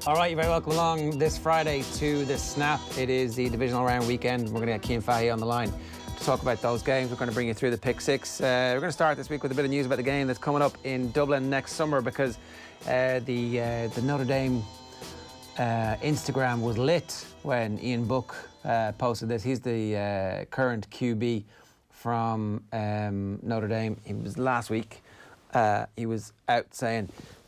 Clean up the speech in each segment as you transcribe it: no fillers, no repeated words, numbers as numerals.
All right, you're very welcome along this Friday to the Snap. It is the divisional round weekend. We're going to get Cian Fahey on the line to talk about those games. We're going to bring you through the pick six. We're going to start this week with a bit of news about the game that's coming up in Dublin next summer, because the Notre Dame Instagram was lit when Ian Book posted this. He's the current QB from Notre Dame. He was last week. He was out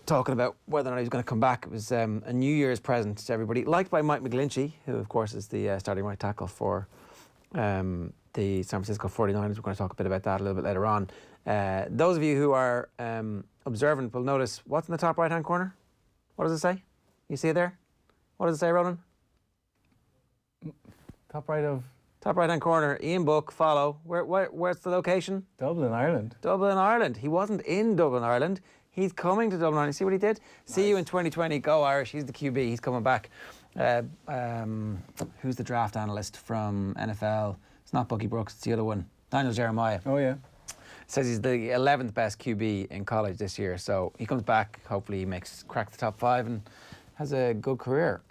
talking about whether or not he was going to come back. It was a New Year's present to everybody, liked by Mike McGlinchey, who of course is the starting right tackle for the San Francisco 49ers. We're going to talk a bit about that a little bit later on. Those of you who are observant will notice what's in the top right hand corner. What does it say? You see it there? What does it say, Ronan? Top right hand corner, Ian Book, follow. Where's the location? Dublin, Ireland. Dublin, Ireland. He wasn't in Dublin, Ireland. He's coming to Dublin, Ireland. See what he did? Nice. See you in 2020. Go Irish. He's the QB. He's coming back. Who's the draft analyst from NFL? It's not Bucky Brooks. It's the other one. Daniel Jeremiah. Oh, yeah. Says he's the 11th best QB in college this year. So he comes back. Hopefully he cracks the top 5 and has a good career.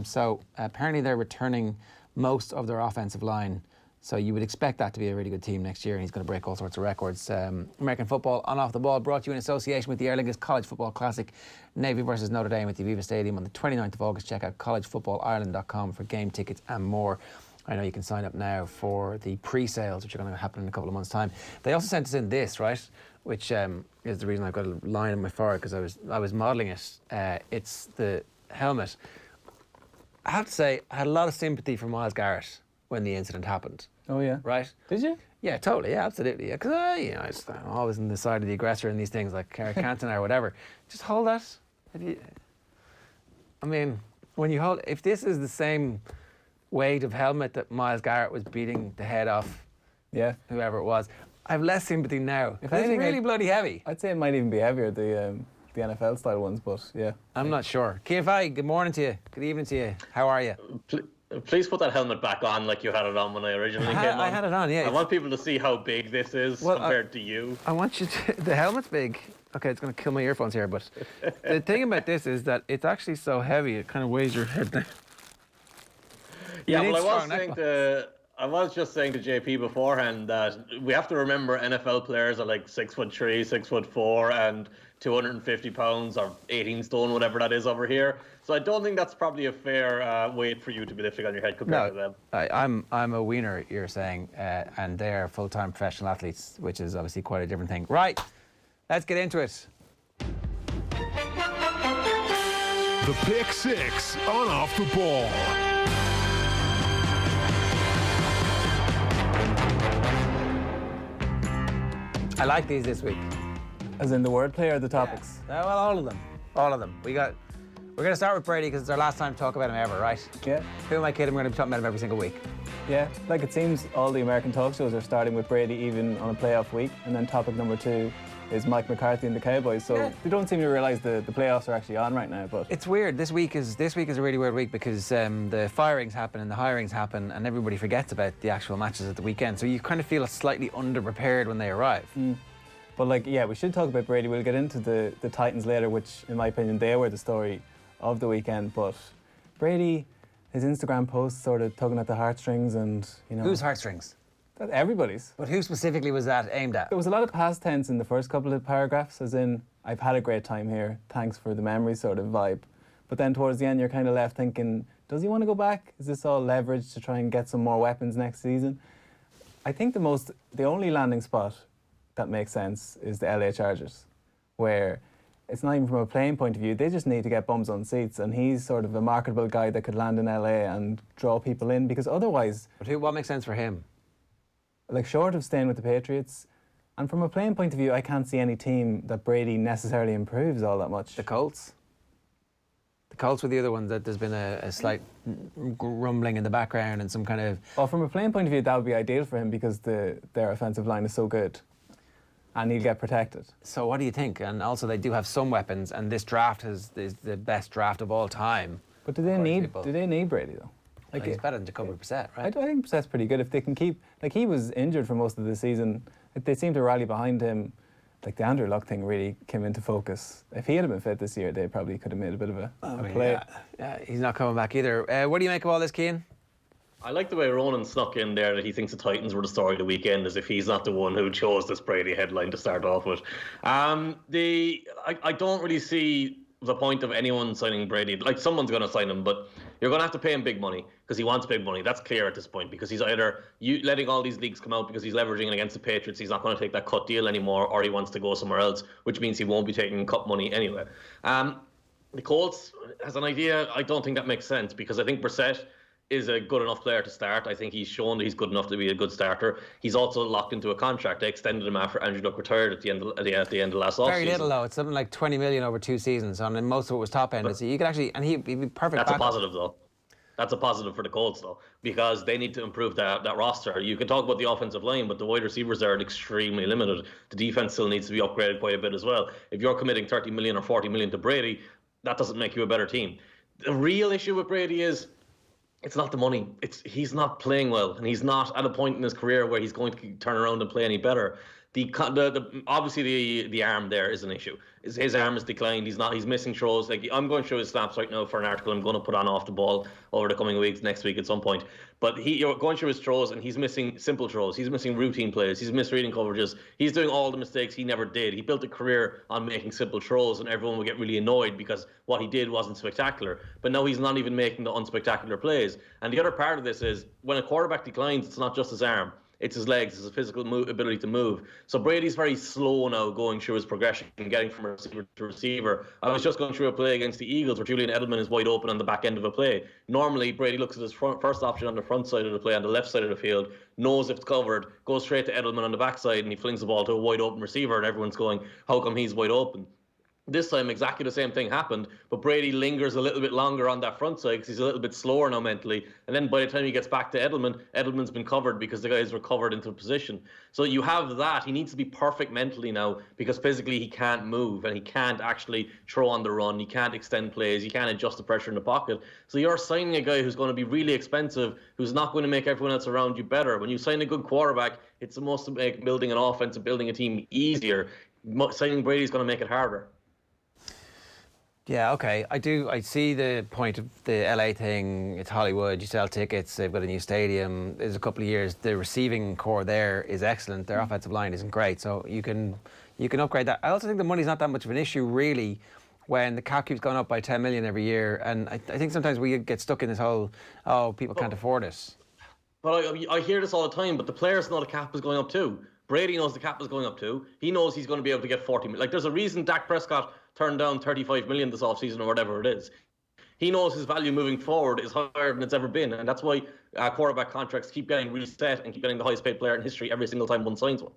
So apparently they're returning most of their offensive line. So you would expect that to be a really good team next year, and he's going to break all sorts of records. American football on off the ball brought to you in association with the Aer Lingus College Football Classic. Navy versus Notre Dame at the Aviva Stadium on the 29th of August. Check out collegefooballireland.com for game tickets and more. I know you can sign up now for the pre-sales, which are going to happen in a couple of months' time. They also sent us in this, right, which is the reason I've got a line in my forehead, because I was modelling it. It's the helmet. I have to say, I had a lot of sympathy for Myles Garrett when the incident happened. Oh, yeah. Right? Did you? Yeah, totally. Yeah, absolutely. Yeah, because I'm always on the side of the aggressor in these things, like Cantona or whatever. Just hold that. When you hold... If this is the same weight of helmet that Myles Garrett was beating the head off whoever it was, I have less sympathy now. If it's really bloody heavy. I'd say it might even be heavier, the NFL-style ones, but yeah. I'm not sure. Cian Fahey, good morning to you. Good evening to you. How are you? Please put that helmet back on like you had it on when I originally came on. I had it on, yeah. I want people to see how big this is compared to you. I want you to... The helmet's big. Okay, it's going to kill my earphones here, but the thing about this is that it's actually so heavy, it kind of weighs your head down. Yeah, well, I was just saying to JP beforehand that we have to remember NFL players are like 6'3", 6'4", and 250 pounds or 18 stone, whatever that is over here. So I don't think that's probably a fair weight for you to be lifting on your head compared to them. I'm a wiener, you're saying, and they're full-time professional athletes, which is obviously quite a different thing. Right, let's get into it. The Pick Six on Off the Ball. I like these this week. As in the wordplay or the topics? Yeah. Well, all of them. All of them. We're going to start with Brady because it's our last time to talk about him ever, right? Yeah. Who am I kidding? We're going to be talking about him every single week. Yeah, like it seems all the American talk shows are starting with Brady even on a playoff week, and then topic number 2 is Mike McCarthy and the Cowboys. So they don't seem to realise the playoffs are actually on right now. But it's weird. This week is a really weird week because the firings happen and the hirings happen, and everybody forgets about the actual matches at the weekend. So you kind of feel slightly underprepared when they arrive. But we should talk about Brady. We'll get into the Titans later, which, in my opinion, they were the story of the weekend. But Brady, his Instagram posts sort of tugging at the heartstrings, and whose heartstrings? Everybody's. But who specifically was that aimed at? There was a lot of past tense in the first couple of paragraphs, as in, I've had a great time here, thanks for the memory sort of vibe. But then towards the end, you're kind of left thinking, does he want to go back? Is this all leverage to try and get some more weapons next season? I think the only landing spot that makes sense is the LA Chargers, where it's not even from a playing point of view, they just need to get bums on seats, and he's sort of a marketable guy that could land in LA and draw people in, because otherwise... But what makes sense for him? Like, short of staying with the Patriots, and from a playing point of view, I can't see any team that Brady necessarily improves all that much. The Colts? The Colts were the other ones that there's been a slight rumbling in the background and some kind of... Well, from a playing point of view, that would be ideal for him because their offensive line is so good. And he'll get protected. So what do you think? And also they do have some weapons, and this draft is the best draft of all time. But do they need Brady though? Like, he's better than Jacoby Brissett, right? I think Brissett's pretty good if they can keep... Like, he was injured for most of the season. They seem to rally behind him. like the Andrew Luck thing really came into focus. If he had been fit this year, they probably could have made a bit of a play. Yeah, he's not coming back either. What do you make of all this, Cian? I like the way Ronan snuck in there that he thinks the Titans were the story of the weekend, as if he's not the one who chose this Brady headline to start off with. I don't really see the point of anyone signing Brady. Like, someone's going to sign him, but you're going to have to pay him big money because he wants big money. That's clear at this point, because he's either letting all these leaks come out because he's leveraging it against the Patriots. He's not going to take that cut deal anymore, or he wants to go somewhere else, which means he won't be taking cut money anyway. The Colts has an idea. I don't think that makes sense, because I think Brissett is a good enough player to start. I think he's shown that he's good enough to be a good starter. He's also locked into a contract. They extended him after Andrew Luck retired at the end of last offseason. Very little though. It's something like 20 million over 2 seasons, and most of it was top end. So you could actually, and he'd be perfect. That's backup. A positive though. That's a positive for the Colts though, because they need to improve that roster. You can talk about the offensive line, but the wide receivers there are extremely limited. The defense still needs to be upgraded quite a bit as well. If you're committing 30 million or 40 million to Brady, that doesn't make you a better team. The real issue with Brady is, it's not the money. He's not playing well, and he's not at a point in his career where he's going to turn around and play any better. Obviously the arm there is an issue. His arm has declined. He's missing throws. Like, I'm going to show his snaps right now for an article I'm going to put on Off the Ball over the coming weeks, next week at some point. But you're going through his throws, and he's missing simple throws. He's missing routine plays. He's misreading coverages. He's doing all the mistakes he never did. He built a career on making simple throws, and everyone would get really annoyed because what he did wasn't spectacular. But now he's not even making the unspectacular plays. And the other part of this is, when a quarterback declines, it's not just his arm. It's his legs, it's his physical ability to move. So Brady's very slow now going through his progression and getting from receiver to receiver. I was just going through a play against the Eagles where Julian Edelman is wide open on the back end of a play. Normally, Brady looks at his first option on the front side of the play, on the left side of the field, knows if it's covered, goes straight to Edelman on the backside, and he flings the ball to a wide open receiver, and everyone's going, how come he's wide open? This time, exactly the same thing happened, but Brady lingers a little bit longer on that front side because he's a little bit slower now mentally. And then by the time he gets back to Edelman, Edelman's been covered because the guy's recovered into position. So you have that. He needs to be perfect mentally now, because physically he can't move and he can't actually throw on the run. He can't extend plays. He can't adjust the pressure in the pocket. So you're signing a guy who's going to be really expensive, who's not going to make everyone else around you better. When you sign a good quarterback, it's supposed to make building an offense and building a team easier. Signing Brady is going to make it harder. Yeah, okay. I see the point of the LA thing. It's Hollywood. You sell tickets. They've got a new stadium. There's a couple of years. The receiving core there is excellent. Their offensive line isn't great, so you can upgrade that. I also think the money's not that much of an issue, really, when the cap keeps going up by 10 million every year. And I think sometimes we get stuck in this whole, people can't afford it. But I hear this all the time, but the players know the cap is going up too. Brady knows the cap is going up too. He knows he's going to be able to get 40 million. Like, there's a reason Dak Prescott turned down 35 million this offseason or whatever it is. He knows his value moving forward is higher than it's ever been, and that's why quarterback contracts keep getting reset and keep getting the highest paid player in history every single time one signs one.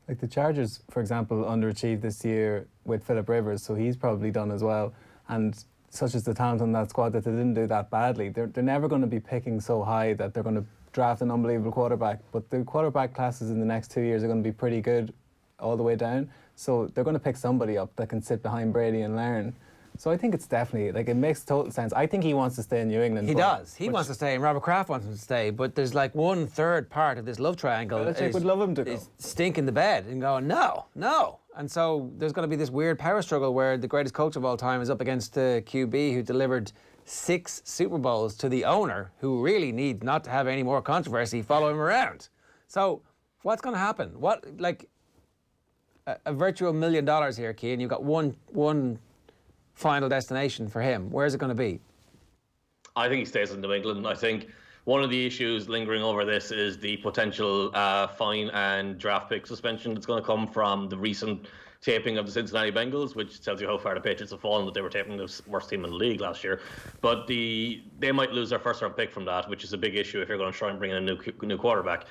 Like the Chargers, for example, underachieved this year with Phillip Rivers, so he's probably done as well. And such as the talent on that squad, that they didn't do that badly. They're never going to be picking so high that they're going to draft an unbelievable quarterback, but the quarterback classes in the next 2 years are going to be pretty good all the way down. So they're going to pick somebody up that can sit behind Brady and learn. So I think it's definitely, like, it makes total sense. I think he wants to stay in New England. He does. He wants to stay, and Robert Kraft wants him to stay. But there's like 1/3 part of this love triangle. Belichick would love him to go. Stinking the bed and going, no. And so there's going to be this weird power struggle where the greatest coach of all time is up against the QB who delivered 6 Super Bowls to the owner, who really needs not to have any more controversy follow him around. So what's going to happen? What, like, a virtual $1 million here, Cian. You've got one final destination for him. Where's it going to be? I think he stays in New England. I think one of the issues lingering over this is the potential fine and draft pick suspension that's going to come from the recent taping of the Cincinnati Bengals, which tells you how far the Patriots have fallen, that they were taping the worst team in the league last year. But they might lose their first round pick from that, which is a big issue if you're going to try and bring in a new quarterback.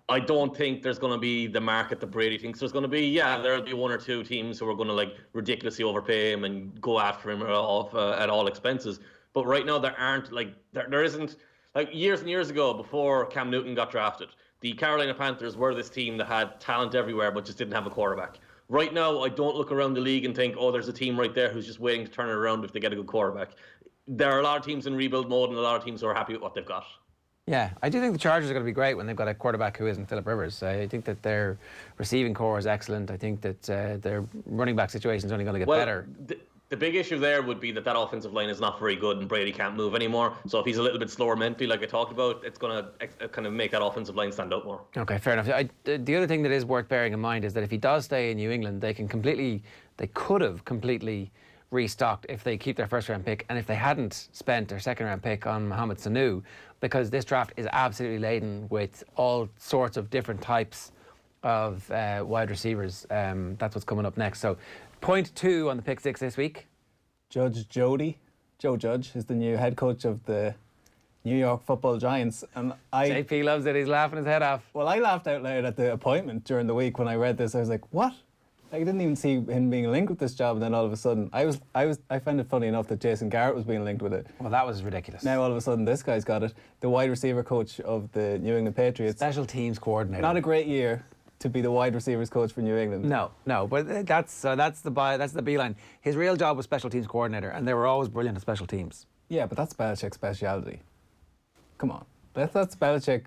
I don't think there's going to be the market that Brady thinks there's going to be. Yeah, there'll be 1 or 2 teams who are going to like ridiculously overpay him and go after him at all expenses. But right now there isn't, like, years and years ago, before Cam Newton got drafted, the Carolina Panthers were this team that had talent everywhere but just didn't have a quarterback. Right now, I don't look around the league and think, oh, there's a team right there who's just waiting to turn it around if they get a good quarterback. There are a lot of teams in rebuild mode and a lot of teams who are happy with what they've got. Yeah, I do think the Chargers are going to be great when they've got a quarterback who isn't Philip Rivers. I think that their receiving core is excellent. I think that their running back situation is only going to get better. The big issue there would be that offensive line is not very good and Brady can't move anymore. So if he's a little bit slower mentally, like I talked about, it's going to kind of make that offensive line stand out more. Okay, fair enough. The other thing that is worth bearing in mind is that if he does stay in New England, they could have completely restocked if they keep their first round pick and if they hadn't spent their second round pick on Mohamed Sanu, because this draft is absolutely laden with all sorts of different types of wide receivers. That's what's coming up next. So point 2 on the pick 6 this week. Joe Judge is the new head coach of the New York Football Giants, and JP loves it. He's laughing his head off. Well, I laughed out loud at the appointment during the week when I read this. I was like, what? I didn't even see him being linked with this job, and then all of a sudden, I found it funny enough that Jason Garrett was being linked with it. Well, that was ridiculous. Now all of a sudden, this guy's got it. The wide receiver coach of the New England Patriots. Special teams coordinator. Not a great year to be the wide receivers coach for New England. No, but that's the beeline. His real job was special teams coordinator, and they were always brilliant at special teams. Yeah, but that's Belichick's speciality. Come on, that's Belichick.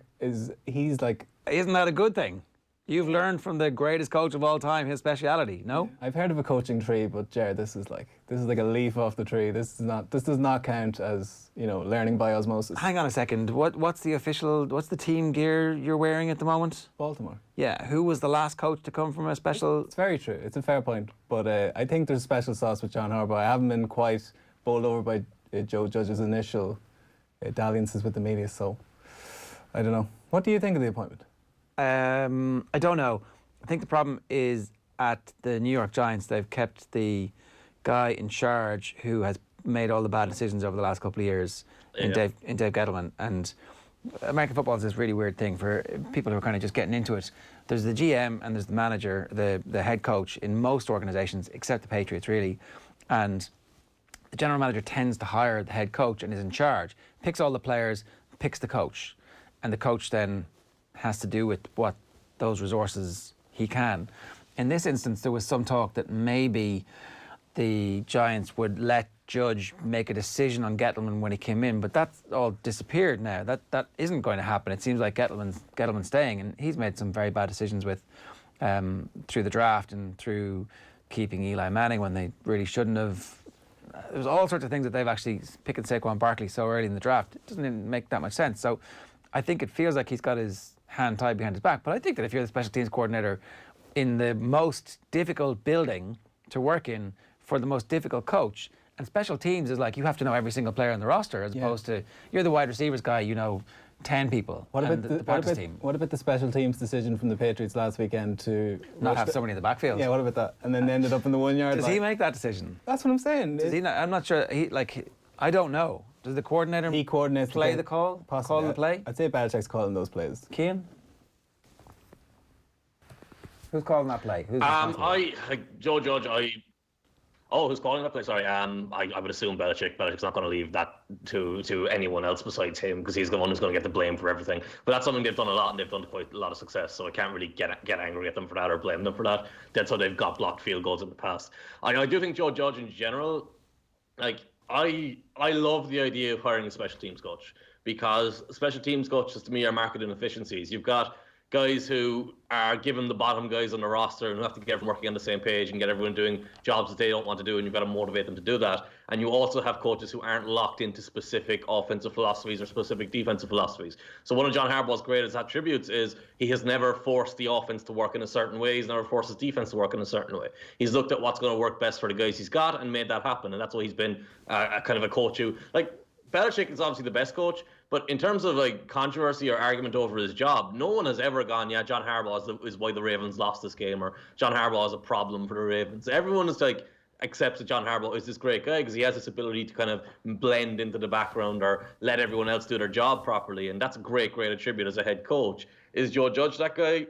He's like. Isn't that a good thing? You've learned from the greatest coach of all time his speciality, no? I've heard of a coaching tree, but Jared, this is like a leaf off the tree. This does not count as, learning by osmosis. Hang on a second. What's the team gear you're wearing at the moment? Baltimore. Yeah. Who was the last coach to come from a special? It's very true. It's a fair point, but I think there's special sauce with John Harbaugh. I haven't been quite bowled over by Joe Judge's initial dalliances with the media, so I don't know. What do you think of the appointment? I don't know. I think the problem is at the New York Giants, they've kept the guy in charge who has made all the bad decisions over the last couple of years in Dave Gettleman. And American football is this really weird thing for people who are kind of just getting into it. There's the GM and there's the manager, the head coach in most organizations, except the Patriots, really. And the general manager tends to hire the head coach and is in charge, picks all the players, picks the coach. And the coach then has to do with what those resources he can. In this instance, there was some talk that maybe the Giants would let Judge make a decision on Gettleman when he came in, but that's all disappeared now. That isn't going to happen. It seems like Gettleman's staying, and he's made some very bad decisions with through the draft and through keeping Eli Manning when they really shouldn't have. There's all sorts of things that they've actually picked Saquon Barkley so early in the draft. It doesn't even make that much sense. So I think it feels like he's got his hand tied behind his back. But I think that if you're the special teams coordinator in the most difficult building to work in for the most difficult coach, and special teams is like you have to know every single player on the roster as opposed to you're the wide receivers guy, 10 people. What about the practice team? What about the special teams decision from the Patriots last weekend to not have somebody in the backfield? Yeah, what about that? And then they ended up in the 1 yard line. Does he make that decision? That's what I'm saying. Does he not? I'm not sure. I don't know. Does the coordinator play the call? Possibly. Call the play? I'd say Belichick's calling those plays. Cian? Who's calling that play? Joe Judge. Who's calling that play? Sorry. I would assume Belichick. Belichick's not going to leave that to anyone else besides him because he's the one who's going to get the blame for everything. But that's something they've done a lot, and they've done quite a lot of success. So I can't really get angry at them for that or blame them for that. That's how they've got blocked field goals in the past. I do think Joe Judge in general, I love the idea of hiring a special teams coach because special teams coaches to me are market inefficiencies. You've got guys who are given the bottom guys on the roster and who have to get everyone working on the same page and get everyone doing jobs that they don't want to do, and you've got to motivate them to do that. And you also have coaches who aren't locked into specific offensive philosophies or specific defensive philosophies. So one of John Harbaugh's greatest attributes is he has never forced the offense to work in a certain way. He's never forced his defense to work in a certain way. He's looked at what's going to work best for the guys he's got and made that happen. And that's why he's been a kind of a coach who, Belichick is obviously the best coach, but in terms of controversy or argument over his job, no one has ever gone, yeah, John Harbaugh is why the Ravens lost this game, or John Harbaugh is a problem for the Ravens. Everyone is accepts that John Harbaugh is this great guy because he has this ability to kind of blend into the background or let everyone else do their job properly, and that's a great attribute as a head coach. Is Joe Judge that guy?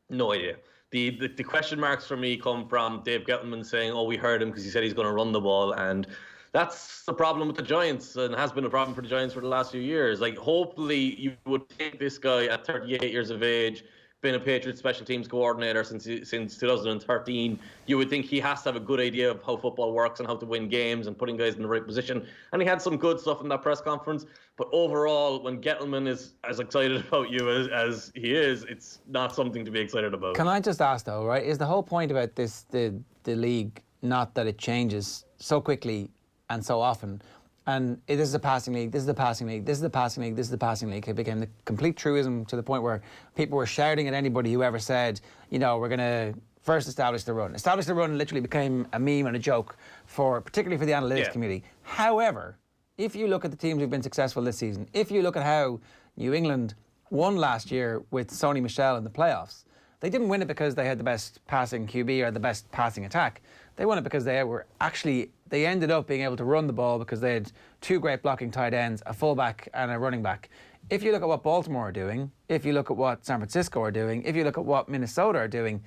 No idea. The question marks for me come from Dave Gettleman saying, we heard him because he said he's going to run the ball, and that's the problem with the Giants and has been a problem for the Giants for the last few years. Hopefully you would take this guy at 38 years of age, been a Patriots special teams coordinator since 2013. You would think he has to have a good idea of how football works and how to win games and putting guys in the right position. And he had some good stuff in that press conference. But overall, when Gettleman is as excited about you as he is, it's not something to be excited about. Can I just ask though, right? Is the whole point about this the league not that it changes so quickly and so often? And this is a passing league, this is the passing league, this is the passing league, this is the passing league. It became the complete truism to the point where people were shouting at anybody who ever said, we're going to first establish the run. Establish the run literally became a meme and a joke, particularly for the analytics community. However, if you look at the teams who've been successful this season, if you look at how New England won last year with Sony Michel in the playoffs, they didn't win it because they had the best passing QB or the best passing attack. They won it because they ended up being able to run the ball because they had two great blocking tight ends, a fullback and a running back. If you look at what Baltimore are doing, if you look at what San Francisco are doing, if you look at what Minnesota are doing,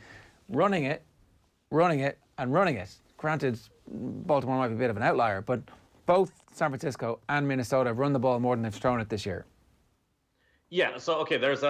running it, and running it. Granted, Baltimore might be a bit of an outlier, but both San Francisco and Minnesota have run the ball more than they've thrown it this year. Yeah, so okay, there's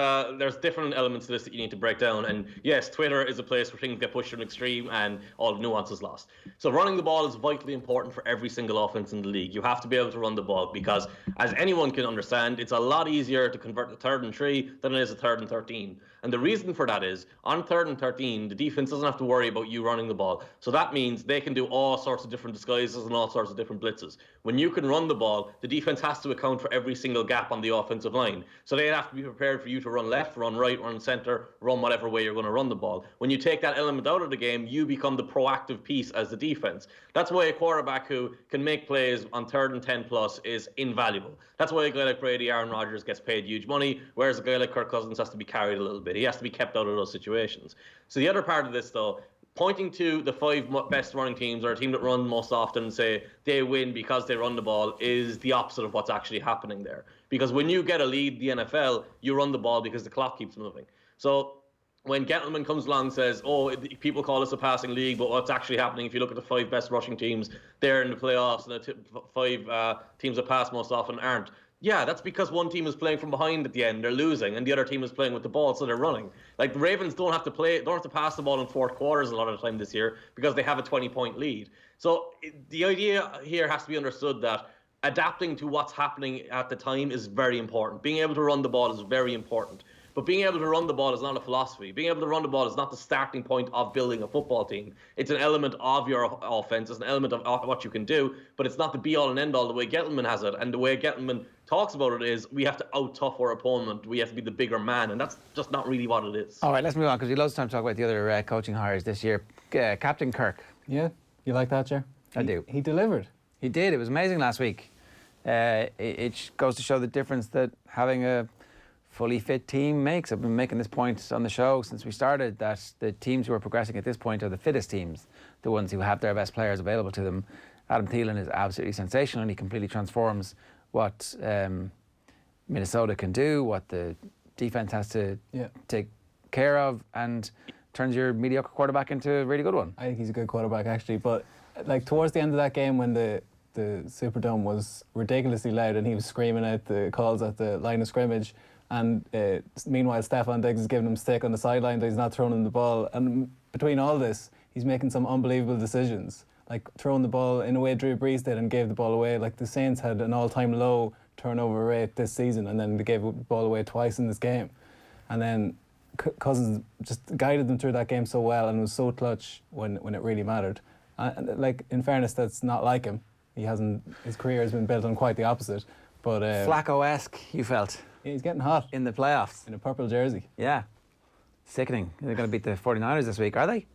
different elements to this that you need to break down, and yes, Twitter is a place where things get pushed to an extreme and all the nuance is lost. So running the ball is vitally important for every single offense in the league. You have to be able to run the ball because, as anyone can understand, it's a lot easier to convert a 3rd and 3 than it is a 3rd and 13. And the reason for that is, on 3rd and 13, the defense doesn't have to worry about you running the ball. So that means they can do all sorts of different disguises and all sorts of different blitzes. When you can run the ball, the defense has to account for every single gap on the offensive line. So they have to be prepared for you to run left, run right, run center, run whatever way you're going to run the ball. When you take that element out of the game, you become the proactive piece as the defense. That's why a quarterback who can make plays on 3rd and 10 plus is invaluable. That's why a guy like Brady, Aaron Rodgers gets paid huge money, whereas a guy like Kirk Cousins has to be carried a little bit. He has to be kept out of those situations. So the other part of this, though, pointing to the 5 best running teams or a team that run most often and say they win because they run the ball is the opposite of what's actually happening there. Because when you get a lead in the NFL, you run the ball because the clock keeps moving. So when Gettleman comes along and says, people call this a passing league, but what's actually happening, if you look at the 5 best rushing teams, they're in the playoffs, and the 5 teams that pass most often aren't. Yeah, that's because one team is playing from behind at the end, they're losing, and the other team is playing with the ball, so they're running. Like, the Ravens don't have to pass the ball in 4th quarters a lot of the time this year because they have a 20-point lead. So the idea here has to be understood that adapting to what's happening at the time is very important. Being able to run the ball is very important. But being able to run the ball is not a philosophy. Being able to run the ball is not the starting point of building a football team. It's an element of your offense. It's an element of what you can do, but it's not the be-all and end-all the way Gettleman has it. And the way Gettleman talks about it is we have to out-tough our opponent. We have to be the bigger man, and that's just not really what it is. All right, let's move on, because we have loads of time to talk about the other coaching hires this year. Captain Kirk. Yeah, you like that, Jer? I do. He delivered. He did. It was amazing last week. It goes to show the difference that having a fully fit team makes. I've been making this point on the show since we started, that the teams who are progressing at this point are the fittest teams, the ones who have their best players available to them. Adam Thielen is absolutely sensational, and he completely transforms what Minnesota can do, what the defense has to take care of, and turns your mediocre quarterback into a really good one. I think he's a good quarterback, actually, but like towards the end of that game when the Superdome was ridiculously loud and he was screaming out the calls at the line of scrimmage, and meanwhile Stefon Diggs is giving him stick on the sideline that he's not throwing him the ball, and between all this he's making some unbelievable decisions, like throwing the ball in a way Drew Brees did and gave the ball away. Like the Saints had an all-time low turnover rate this season, and then they gave the ball away twice in this game, and then Cousins just guided them through that game so well and was so clutch when it really mattered. Like, in fairness, that's not like him. His career has been built on quite the opposite. But Flacco-esque, you felt. Yeah, he's getting hot. In the playoffs. In a purple jersey. Yeah. Sickening. They're going to beat the 49ers this week, are they?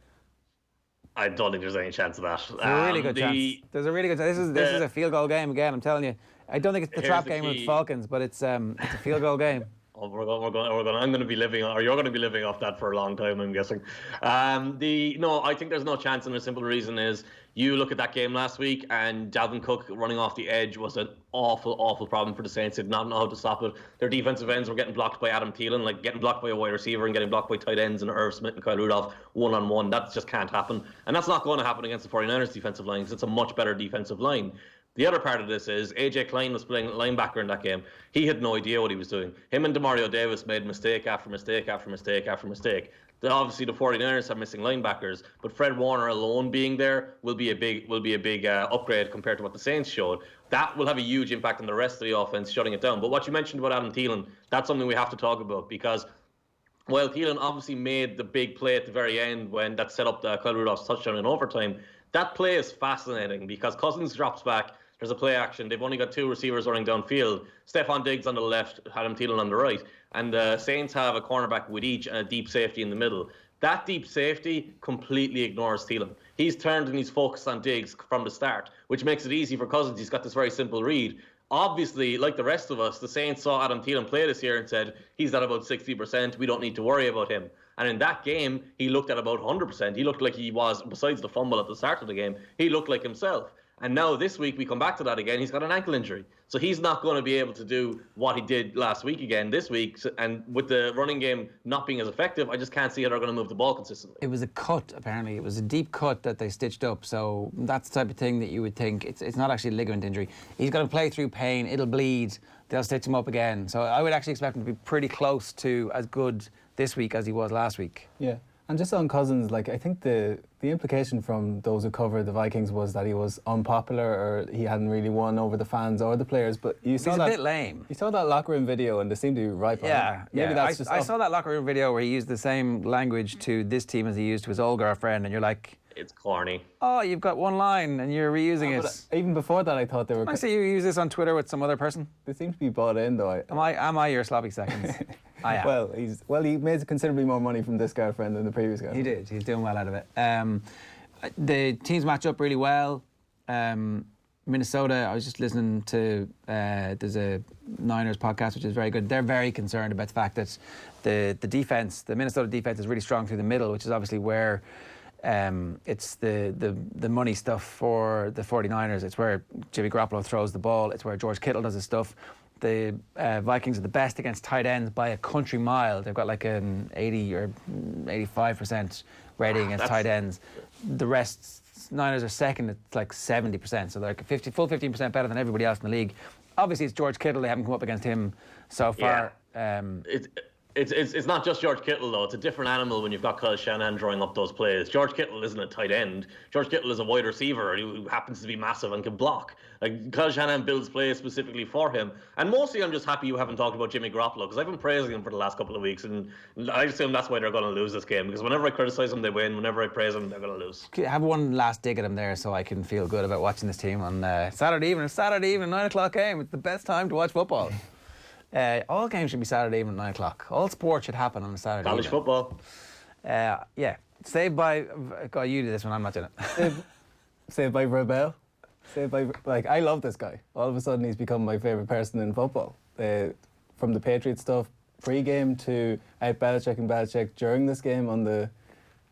I don't think there's any chance of that. There's a really good chance. There's a really good chance. This is a field goal game again, I'm telling you. I don't think it's the trap game with Falcons, but it's a field goal game. I'm going to be living, or you're going to be living off that for a long time, I'm guessing. No, I think there's no chance, and the simple reason is you look at that game last week, and Dalvin Cook running off the edge was an awful, awful problem for the Saints. They did not know how to stop it. Their defensive ends were getting blocked by Adam Thielen, like getting blocked by a wide receiver and getting blocked by tight ends and Irv Smith and Kyle Rudolph one-on-one. That just can't happen. And that's not going to happen against the 49ers defensive line, because it's a much better defensive line. The other part of this is AJ Klein was playing linebacker in that game. He had no idea what he was doing. Him and Demario Davis made mistake after mistake after mistake after mistake. Obviously, the 49ers are missing linebackers, but Fred Warner alone being there will be a big upgrade compared to what the Saints showed. That will have a huge impact on the rest of the offense, shutting it down. But what you mentioned about Adam Thielen, that's something we have to talk about, because while Thielen obviously made the big play at the very end when that set up Kyle Rudolph's touchdown in overtime, that play is fascinating because Cousins drops back. There's a play action. They've only got 2 receivers running downfield. Stephon Diggs on the left, Adam Thielen on the right. And the Saints have a cornerback with each and a deep safety in the middle. That deep safety completely ignores Thielen. He's turned and he's focused on Diggs from the start, which makes it easy for Cousins. He's got this very simple read. Obviously, like the rest of us, the Saints saw Adam Thielen play this year and said, he's at about 60%. We don't need to worry about him. And in that game, he looked at about 100%. He looked like he was, besides the fumble at the start of the game, he looked like himself. And now this week, we come back to that again, he's got an ankle injury. So he's not going to be able to do what he did last week again this week. And with the running game not being as effective, I just can't see how they're going to move the ball consistently. It was a cut, apparently. It was a deep cut that they stitched up. So that's the type of thing that you would think. It's not actually a ligament injury. He's going to play through pain. It'll bleed. They'll stitch him up again. So I would actually expect him to be pretty close to as good this week as he was last week. Yeah. And just on Cousins, like, I think the implication from those who covered the Vikings was that he was unpopular or he hadn't really won over the fans or the players. But you saw He's a bit lame. You saw that locker room video and they seemed to be right by him. Maybe that's I saw that locker room video where he used the same language to this team as he used to his old girlfriend, and you're like, it's corny. Oh, you've got one line and you're reusing it. Even before that, I thought they were. I see you use this on Twitter with some other person. They seem to be bought in, though. Am I your sloppy seconds? I am. Well, he made considerably more money from this girlfriend than the previous girlfriend. He did. He's doing well out of it. The teams match up really well. Minnesota, I was just listening to, there's a Niners podcast, which is very good. They're very concerned about the fact that the defense, the Minnesota defense is really strong through the middle, which is obviously where it's the money stuff for the 49ers. It's where Jimmy Garoppolo throws the ball. It's where George Kittle does his stuff. The Vikings are the best against tight ends by a country mile. They've got like an 80 or 85% rating against tight ends. The rest, Niners are second. It's like 70%. So they're like full 15% better than everybody else in the league. Obviously, it's George Kittle. They haven't come up against him so far. Yeah. It's not just George Kittle, though. It's a different animal when you've got Kyle Shanahan drawing up those plays. George Kittle isn't a tight end. George Kittle is a wide receiver who happens to be massive and can block. Like, Kyle Shanahan builds plays specifically for him. And mostly I'm just happy you haven't talked about Jimmy Garoppolo, because I've been praising him for the last couple of weeks, and I assume that's why they're going to lose this game, because whenever I criticize them, they win. Whenever I praise them, they're going to lose. Have one last dig at him there so I can feel good about watching this team on Saturday evening. Saturday evening, 9 o'clock game. It's the best time to watch football. All games should be Saturday evening, 9 o'clock. All sport should happen on a Saturday College evening. football. Yeah. Saved by... God, you do this one, I'm not doing it. Saved by Vra-bel. I love this guy. All of a sudden, he's become my favourite person in football. From the Patriots stuff, pre-game to out Belichick and Belichick during this game on the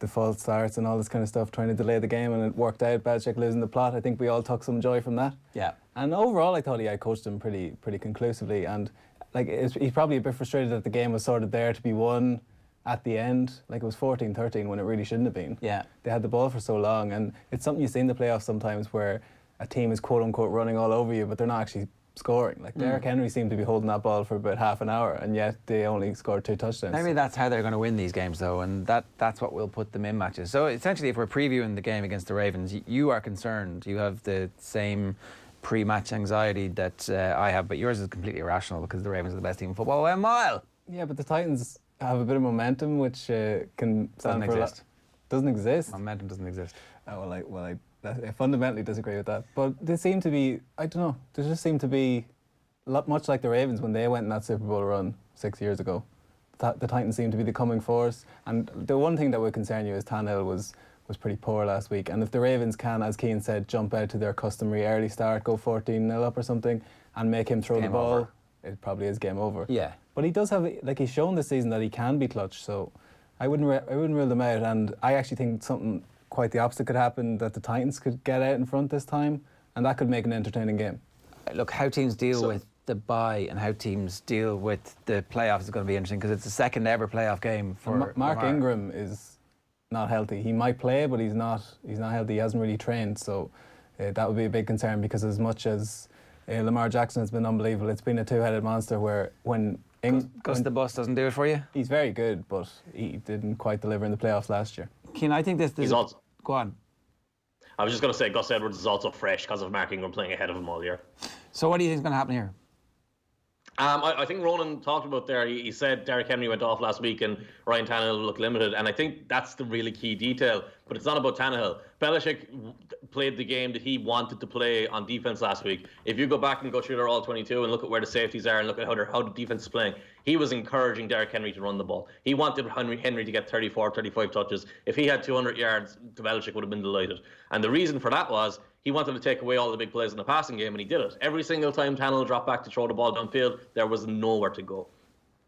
false starts and all this kind of stuff, trying to delay the game, and it worked out. Belichick losing the plot. I think we all took some joy from that. Yeah. And overall, I thought he outcoached him pretty conclusively. And like, he's probably a bit frustrated that the game was sort of there to be won at the end. Like, it was 14-13 when it really shouldn't have been. Yeah. They had the ball for so long, and it's something you see in the playoffs sometimes where a team is quote unquote running all over you, but they're not actually scoring. Like, Derrick Henry seemed to be holding that ball for about half an hour, and yet they only scored 2 touchdowns. Maybe that's how they're going to win these games, though, and that's what will put them in matches. So essentially, if we're previewing the game against the Ravens, you are concerned. You have the same pre-match anxiety that I have, but yours is completely irrational because the Ravens are the best team in football by a mile. Yeah, but the Titans have a bit of momentum, which can stand for a lot. Doesn't exist. Momentum doesn't exist. Oh, I fundamentally disagree with that. But they seem to be, I don't know, they just seem to be much like the Ravens when they went in that Super Bowl run 6 years ago. The Titans seem to be the coming force. And the one thing that would concern you is Tannehill was pretty poor last week. And if the Ravens can, as Cian said, jump out to their customary early start, go 14-0 up or something, and make him throw the ball, over. It probably is game over. Yeah. But he does have, like, he's shown this season that he can be clutch, so I wouldn't rule them out. And I actually think something quite the opposite could happen, that the Titans could get out in front this time, and that could make an entertaining game. Look, how teams deal with the bye and how teams deal with the playoffs is going to be interesting, because it's the second ever playoff game for Mark Ingram is not healthy. He might play, but he's not healthy. He hasn't really trained, so that would be a big concern, because as much as Lamar Jackson has been unbelievable, it's been a two-headed monster where when Gus the Bus doesn't do it for you? He's very good, but he didn't quite deliver in the playoffs last year. Cian, I think this He's also, go on. I was just going to say Gus Edwards is also fresh because of Mark Ingram playing ahead of him all year. So what do you think is going to happen here? I think Ronan talked about there. He said Derrick Henry went off last week and Ryan Tannehill looked limited, and I think that's the really key detail. But it's not about Tannehill. Belichick played the game that he wanted to play on defense last week. If you go back and go through their all-22 and look at where the safeties are and look at how the defense is playing, he was encouraging Derrick Henry to run the ball. He wanted Henry to get 34, 35 touches. If he had 200 yards, Belichick would have been delighted. And the reason for that was he wanted to take away all the big plays in the passing game, and he did it. Every single time Tannehill dropped back to throw the ball downfield, there was nowhere to go.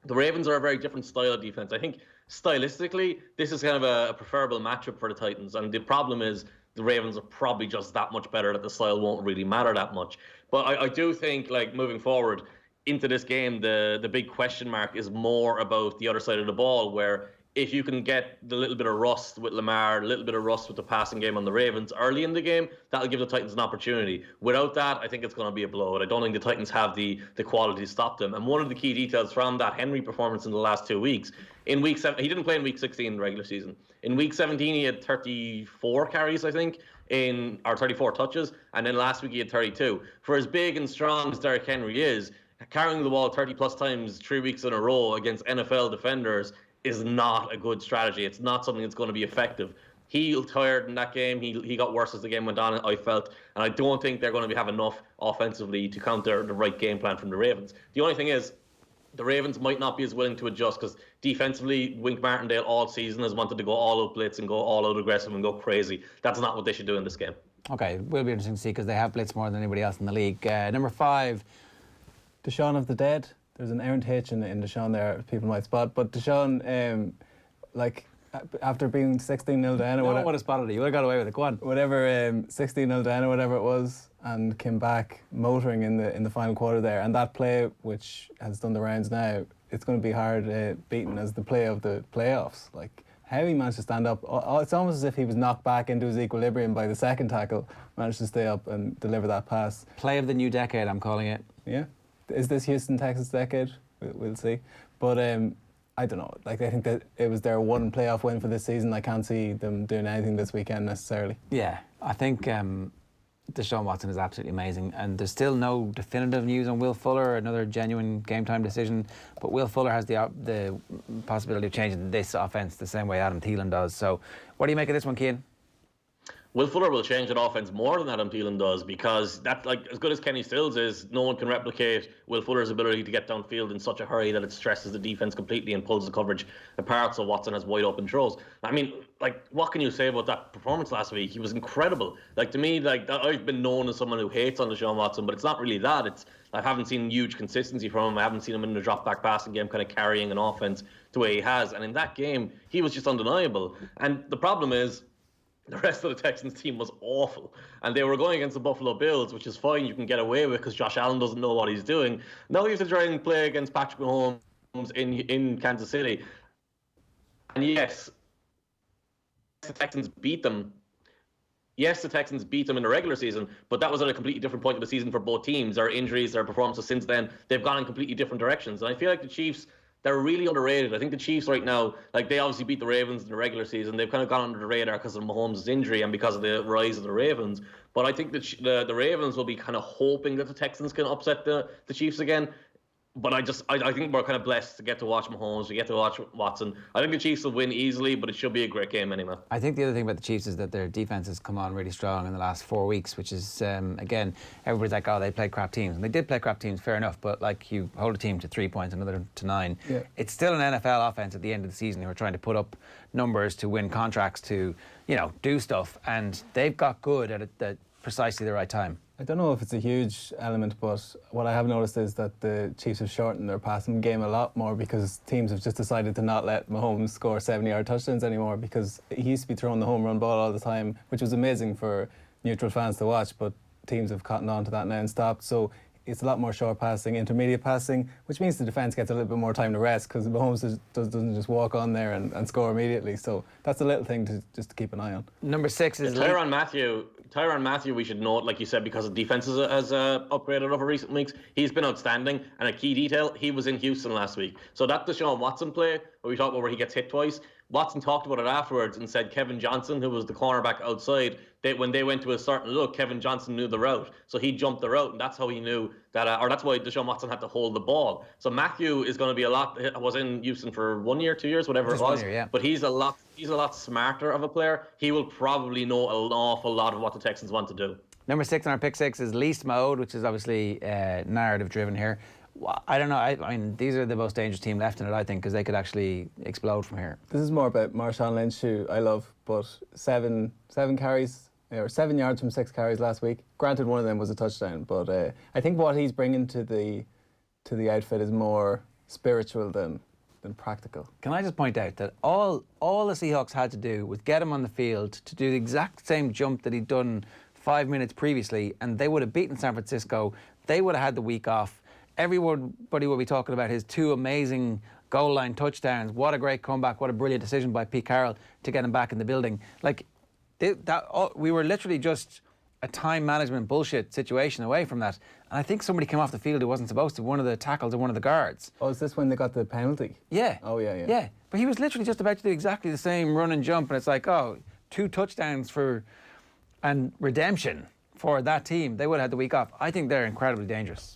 The Ravens are a very different style of defense. I think stylistically, this is kind of a preferable matchup for the Titans. And the problem is the Ravens are probably just that much better that the style won't really matter that much. But I do think, like, moving forward into this game, the big question mark is more about the other side of the ball, where if you can get the little bit of rust with Lamar, a little bit of rust with the passing game on the Ravens early in the game, that'll give the Titans an opportunity. Without that, I think it's going to be a blowout. I don't think the Titans have the quality to stop them. And one of the key details from that Henry performance in the last 2 weeks, in week 7, he didn't play in week 16 in the regular season. In week 17, he had 34 carries, I think, or 34 touches, and then last week he had 32. For as big and strong as Derrick Henry is, carrying the ball 30-plus times 3 weeks in a row against NFL defenders is not a good strategy. It's not something that's going to be effective. He looked tired in that game. He got worse as the game went on, I felt. And I don't think they're going to have enough offensively to counter the right game plan from the Ravens. The only thing is, the Ravens might not be as willing to adjust, because defensively, Wink Martindale all season has wanted to go all-out blitz and go all-out aggressive and go crazy. That's not what they should do in this game. Okay, it will be interesting to see, because they have blitzed more than anybody else in the league. Number 5. DeShaun of the dead. There's an errant H in DeShaun there, people might spot. But DeShaun, after being 16-0 down, I would have spotted it. You would have got away with it. Go on. Whatever, 16-0 down or whatever it was, and came back motoring in the final quarter there. And that play, which has done the rounds now, it's going to be hard beaten as the play of the playoffs. Like, how he managed to stand up, it's almost as if he was knocked back into his equilibrium by the second tackle, managed to stay up and deliver that pass. Play of the new decade, I'm calling it. Yeah. Is this Houston, Texas decade? We'll see. But I don't know. Like, I think that it was their one playoff win for this season. I can't see them doing anything this weekend necessarily. Yeah, I think DeShaun Watson is absolutely amazing, and there's still no definitive news on Will Fuller, another genuine game-time decision. But Will Fuller has the possibility of changing this offense the same way Adam Thielen does. So, what do you make of this one, Cian? Will Fuller will change that offense more than Adam Thielen does, because that, like, as good as Kenny Stills is, no one can replicate Will Fuller's ability to get downfield in such a hurry that it stresses the defense completely and pulls the coverage apart, so Watson has wide open throws. I mean, like, what can you say about that performance last week? He was incredible. Like, to me, like, I've been known as someone who hates on DeShaun Watson, but it's not really that. I haven't seen huge consistency from him. I haven't seen him in the drop-back passing game kind of carrying an offense the way he has. And in that game, he was just undeniable. And the problem is, the rest of the Texans team was awful. And they were going against the Buffalo Bills, which is fine, you can get away with, because Josh Allen doesn't know what he's doing. Now you have to try and play against Patrick Mahomes in Kansas City. And yes, the Texans beat them. Yes, the Texans beat them in the regular season, but that was at a completely different point of the season for both teams. Their injuries, their performances since then, they've gone in completely different directions. And I feel like the Chiefs, they're really underrated. I think the Chiefs right now, like, they obviously beat the Ravens in the regular season. They've kind of gone under the radar because of Mahomes' injury and because of the rise of the Ravens. But I think the Ravens will be kind of hoping that the Texans can upset the Chiefs again. But I think we're kind of blessed to get to watch Mahomes, we get to watch Watson. I think the Chiefs will win easily, but it should be a great game anyway. I think the other thing about the Chiefs is that their defense has come on really strong in the last 4 weeks, which is, again, everybody's like, oh, they play crap teams. And they did play crap teams, fair enough, but, like, you hold a team to 3 points, another to 9. Yeah. It's still an NFL offense at the end of the season who are trying to put up numbers to win contracts, to, do stuff. And they've got good at precisely the right time. I don't know if it's a huge element, but what I have noticed is that the Chiefs have shortened their passing game a lot more, because teams have just decided to not let Mahomes score 70-yard touchdowns anymore, because he used to be throwing the home run ball all the time, which was amazing for neutral fans to watch, but teams have cottoned on to that now and stopped. So it's a lot more short passing, intermediate passing, which means the defence gets a little bit more time to rest, because Mahomes doesn't just walk on there and score immediately. So that's a little thing to keep an eye on. Number 6 is Tyrann Mathieu Tyrann Mathieu, we should note, like you said, because the defense has upgraded over recent weeks, he's been outstanding. And a key detail, he was in Houston last week. So that DeShaun Watson play, where we talked about where he gets hit twice, Watson talked about it afterwards and said Kevin Johnson, who was the cornerback outside, when they went to a certain look, Kevin Johnson knew the route. So he jumped the route, and that's how he knew that, or that's why DeShaun Watson had to hold the ball. So Mathieu is going to be was in Houston for 1 year, 2 years, whatever it was. 1 year, yeah. But he's a lot smarter of a player. He will probably know an awful lot of what the Texans want to do. Number 6 on our pick 6 is least mode, which is obviously narrative driven here. I don't know. I mean, these are the most dangerous team left in it, I think, because they could actually explode from here. This is more about Marshawn Lynch, who I love, but seven carries, or 7 yards from 6 carries last week. Granted, one of them was a touchdown, but I think what he's bringing to the outfit is more spiritual than practical. Can I just point out that all the Seahawks had to do was get him on the field to do the exact same jump that he'd done 5 minutes previously, and they would have beaten San Francisco. They would have had the week off. Everybody will be talking about his 2 amazing goal line touchdowns. What a great comeback. What a brilliant decision by Pete Carroll to get him back in the building. Like, we were literally just a time management bullshit situation away from that. And I think somebody came off the field who wasn't supposed to, one of the tackles or one of the guards. Oh, is this when they got the penalty? Yeah. Oh, yeah. Yeah. But he was literally just about to do exactly the same run and jump. And it's like, 2 touchdowns and redemption for that team. They would have had the week off. I think they're incredibly dangerous.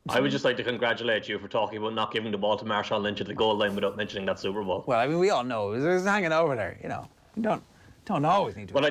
I would just like to congratulate you for talking about not giving the ball to Marshawn Lynch at the goal line without mentioning that Super Bowl. Well, I mean, we all know it was hanging over there. You know, you don't always need to. Well,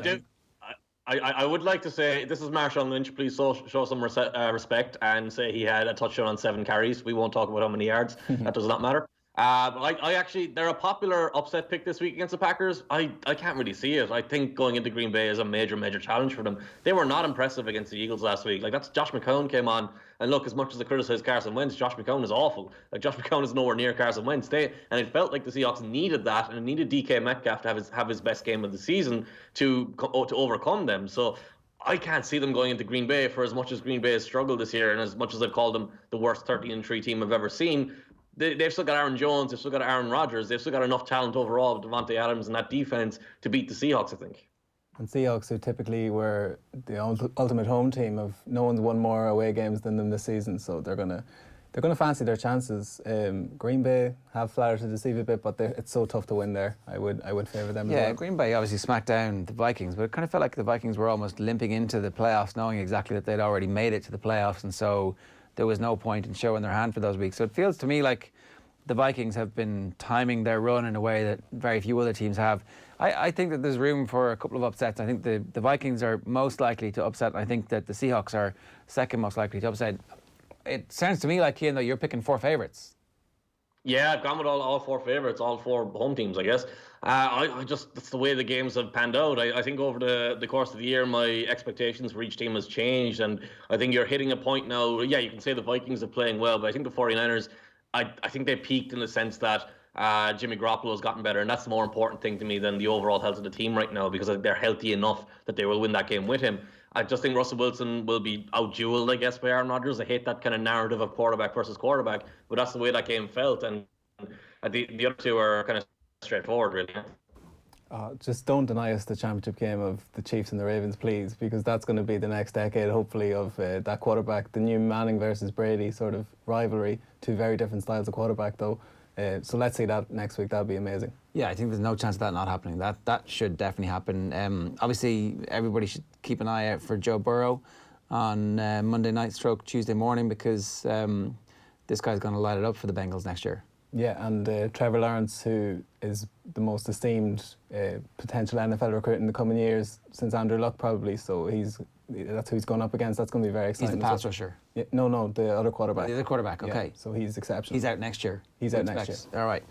I would like to say this is Marshawn Lynch. Please show some respect and say he had a touchdown on 7 carries. We won't talk about how many yards. That does not matter. But I actually, they're a popular upset pick this week against the Packers. I can't really see it. I think going into Green Bay is a major challenge for them. They were not impressive against the Eagles last week. Like, that's Josh McCown came on, and look, as much as they criticize Carson Wentz, Josh McCown is awful. Like, Josh McCown is nowhere near Carson Wentz. And it felt like the Seahawks needed that, and it needed DK Metcalf to have his best game of the season to overcome them. So I can't see them going into Green Bay, for as much as Green Bay has struggled this year, and as much as I've called them the worst 13-3 team I've ever seen. They've still got Aaron Jones, they've still got Aaron Rodgers, they've still got enough talent overall with Devontae Adams and that defense to beat the Seahawks, I think. And Seahawks, who typically were the ultimate home team, no one's won more away games than them this season, so they're gonna fancy their chances. Green Bay have flattered to deceive a bit, but it's so tough to win there. I would favour them. Yeah, as well. Green Bay obviously smacked down the Vikings, but it kind of felt like the Vikings were almost limping into the playoffs, knowing exactly that they'd already made it to the playoffs, and so there was no point in showing their hand for those weeks. So it feels to me like the Vikings have been timing their run in a way that very few other teams have. I think that there's room for a couple of upsets. I think the Vikings are most likely to upset. I think that the Seahawks are second most likely to upset. It sounds to me like, Cian, though, you're picking 4 favourites. Yeah, I've gone with all 4 favourites, all 4 home teams, I guess. That's the way the games have panned out. I think over the course of the year, my expectations for each team has changed, and I think you're hitting a point now. Yeah, you can say the Vikings are playing well, but I think the 49ers, I think they peaked in the sense that Jimmy Garoppolo's gotten better, and that's the more important thing to me than the overall health of the team right now, because I think they're healthy enough that they will win that game with him. I just think Russell Wilson will be out-dueled, I guess, by Aaron Rodgers. I hate that kind of narrative of quarterback versus quarterback, but that's the way that game felt, and the other 2 are kind of straightforward, really. Just don't deny us the championship game of the Chiefs and the Ravens, please, because that's going to be the next decade, hopefully, of that quarterback, the new Manning versus Brady sort of rivalry. 2 very different styles of quarterback, though. So let's see that next week. That'd be amazing. Yeah, I think there's no chance of that not happening. That should definitely happen. Obviously, everybody should keep an eye out for Joe Burrow on Monday night / Tuesday morning, because this guy's going to light it up for the Bengals next year. Yeah, and Trevor Lawrence, who is the most esteemed potential NFL recruit in the coming years since Andrew Luck, probably. So that's who he's going up against. That's going to be very exciting. He's the pass rusher. Yeah, no, the other quarterback. The other quarterback, okay. Yeah, so he's exceptional. He's out next year. He's out next year. All right.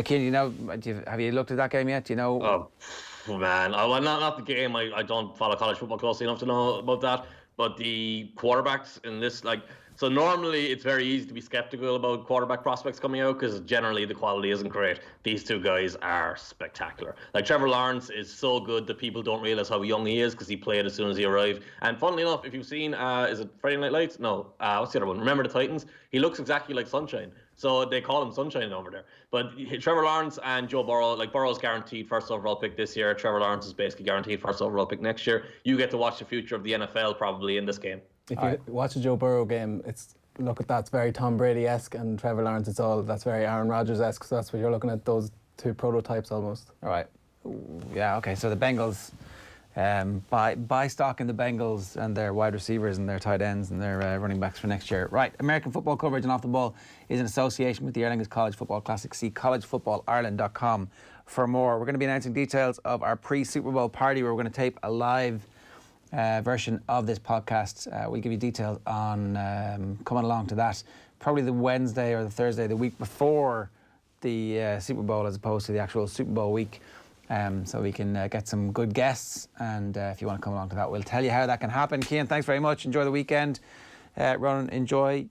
Cian, have you looked at that game yet? Do you know? Oh man, not the game. I don't follow college football closely enough to know about that. But the quarterbacks in this, so normally it's very easy to be skeptical about quarterback prospects coming out because generally the quality isn't great. These 2 guys are spectacular. Like, Trevor Lawrence is so good that people don't realize how young he is because he played as soon as he arrived. And funnily enough, if you've seen, is it Friday Night Lights? No, what's the other one? Remember the Titans? He looks exactly like Sunshine. So they call him Sunshine over there. But Trevor Lawrence and Joe Burrow, like Burrow's guaranteed first overall pick this year. Trevor Lawrence is basically guaranteed first overall pick next year. You get to watch the future of the NFL probably in this game. If you watch a Joe Burrow game, look at that's very Tom Brady-esque, and Trevor Lawrence, that's very Aaron Rodgers-esque. So that's what you're looking at, those two prototypes almost. All right. Yeah, okay. So the Bengals, buy stock in the Bengals and their wide receivers and their tight ends and their running backs for next year. Right. American football coverage and Off the Ball is in association with the Aer Lingus College Football Classic. See collegefootballireland.com for more. We're going to be announcing details of our pre-Super Bowl party where we're going to tape a live version of this podcast. We'll give you details on coming along to that. Probably the Wednesday or the Thursday, the week before the Super Bowl as opposed to the actual Super Bowl week. So we can get some good guests, and if you want to come along to that, we'll tell you how that can happen. Cian, thanks very much. Enjoy the weekend. Ronan, enjoy.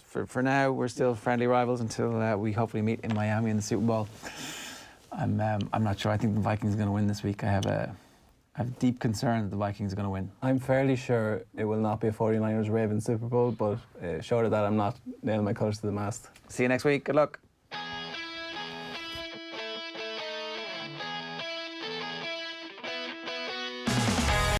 For now, we're still friendly rivals until we hopefully meet in Miami in the Super Bowl. I'm not sure. I think the Vikings are going to win this week. I have deep concern that the Vikings are going to win. I'm fairly sure it will not be a 49ers-Ravens Super Bowl, but short of that, I'm not nailing my colours to the mast. See you next week. Good luck.